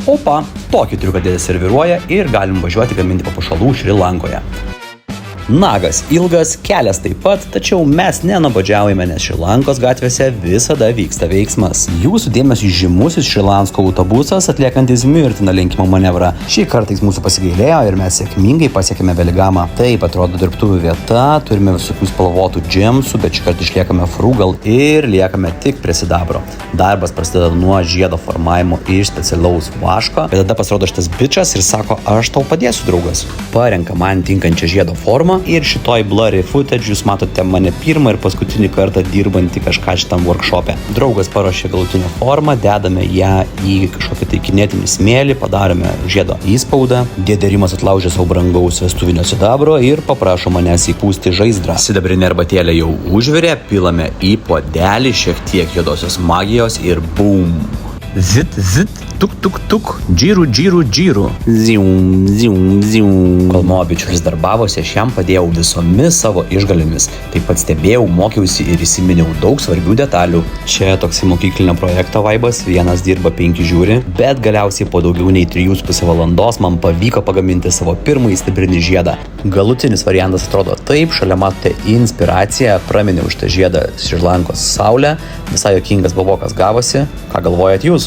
Opa, tokį triuką dėdė serviruoja ir galim važiuoti gaminti papuošalų Šri Lankoje. Nagas ilgas, kelias taip pat, tačiau mes nenuobodžiaujame, nes Šri Lankos gatvėse visada vyksta veiksmas. Jūsų dėmesio žymusis Šrilansko autobusas atliekantis mirtiną lenkimo manevrą. Šį kartą jis mūsų pasigailėjo ir mes sėkmingai pasiekėme Beligamą. Taip atrodo dirbtuvių vieta, turime visokių spalvotų džemsų, bet šį kartą išliekame frugal ir liekame tik prie sidabro. Darbas prasideda nuo žiedo formavimo iš specialaus vaško, bet tada pasirodo šitas bičas ir sako, aš tau padėsiu, draugas. Parenka man tinkančią žiedo formą. Ir šitoj blurry footage jūs matote mane pirmą ir paskutinį kartą dirbantį kažką šitam workshop'e. Draugas paruošė galutinę formą, dedame ją į kažkokį tai kinetinį smėlį, padarome žiedo įspaudą. Dėdė Rimas atlaužė savo brangaus vestuvinio sidabro ir paprašo manęs įpūsti žaizdrą. Sidabrinė arbatėlė jau užvirė, pilame į puodelį šiek tiek juodosios magijos ir bum! Zit, zit, tuk, tuk, tuk, džirų, džirų, džirų. Zium, zium, zium. Kol mano bičiulis darbavosi, aš jam padėjau visomis savo išgalėmis. Taip pat stebėjau, mokiausi ir įsiminiau daug svarbių detalių. Čia toks mokyklinio projekto vaibas, vienas dirba 5 žiūri, bet galiausiai po daugiau nei 3,5 valandos man pavyko pagaminti savo pirmąjį sidabrinį žiedą. Galutinis variantas atrodo taip, šalia matote inspiraciją, praminiau šitą žiedą Šri Lankos saulę, visai juokingas bavokas gavosi. Ką galvojat jūs?